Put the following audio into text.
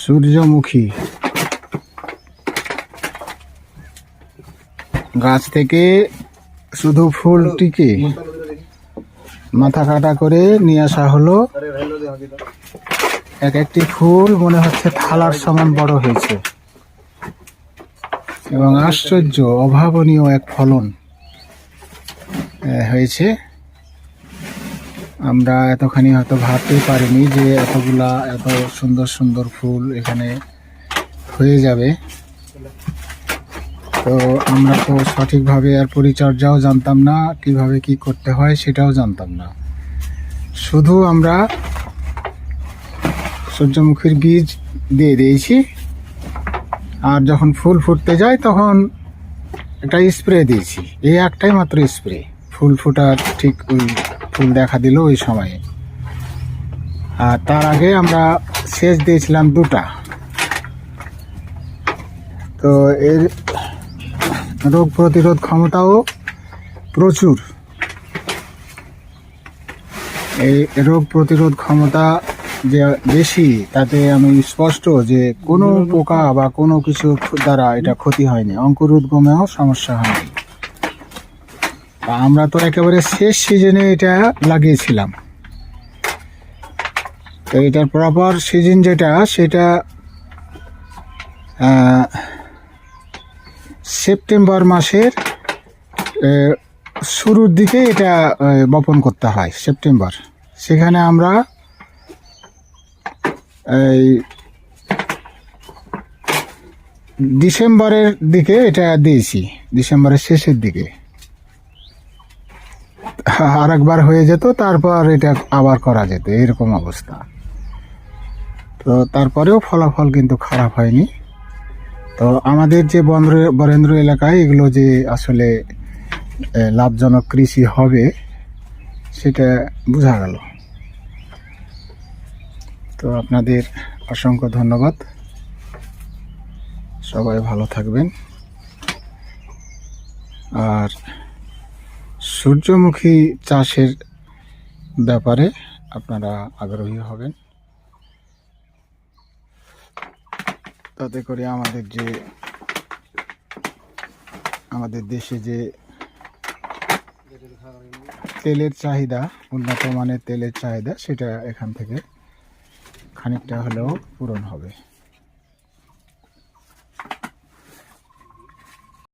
সূর্যমুখী গাছ থেকে শুধু ফুলটিকে মাথা কাটা করে নিয়ে আসা হলো। এক একটি ফুল মনে হচ্ছে থালার সমান বড় হয়েছে এবং আশ্চর্য অভাবনীয় এক ফলন হয়েছে। আমরা এতখানি হয়তো ভাবতেই পারিনি যে এতগুলা এত সুন্দর সুন্দর ফুল এখানে হয়ে যাবে। তো আমরা তো সঠিকভাবে আর পরিচর্যাও জানতাম না, কিভাবে কি করতে হয় সেটাও জানতাম না। শুধু আমরা সূর্যমুখীর বীজ দিয়ে দিয়েছি, আর যখন ফুল ফুটতে যায় তখন একটা স্প্রে দিয়েছি। এই একটাই মাত্র স্প্রে, ফুল ফোটার ঠিক ওই ফুল দেখা দিল ওই সময়ে। আর তার আগে আমরা সেচ দিয়েছিলাম 2টা। তো এর রোগ প্রতিরোধ ক্ষমতাও প্রচুর। এই রোগ প্রতিরোধ ক্ষমতা যে বেশি তাতে আমি স্পষ্ট যে কোনো পোকা বা কোনো কিছু দ্বারা এটা ক্ষতি হয়নি, অঙ্কুর উদ্গমেও সমস্যা হয়নি। আমরা তো একেবারে শেষ সিজনে এটা লাগিয়েছিলাম। তো এটার প্রপার সিজন যেটা সেটা সেপ্টেম্বর মাসের শুরুর দিকে এটা বপন করতে হয়, সেপ্টেম্বর। সেখানে আমরা এই ডিসেম্বরের দিকে এটা দিয়েছি, ডিসেম্বরের শেষের দিকে। আর একবার হয়ে যেত, তারপর এটা আবার করা যেত, এরকম অবস্থা। তো তারপরেও ফলাফল কিন্তু খারাপ হয়নি। তো আমাদের যে বরেন্দ্র এলাকায় এগুলো যে আসলে লাভজনক কৃষি হবে সেটা বোঝা গেল। তো আপনাদের অসংখ্য ধন্যবাদ, সবাই ভালো থাকবেন। আর সূর্যমুখী চাষের ব্যাপারে আপনারা আগ্রহী হবেন, তাতে করে আমাদের দেশে যে তেলের চাহিদা, উন্নত মানের তেলের চাহিদা, সেটা এখান থেকে খানিকটা হলেও পূরণ হবে।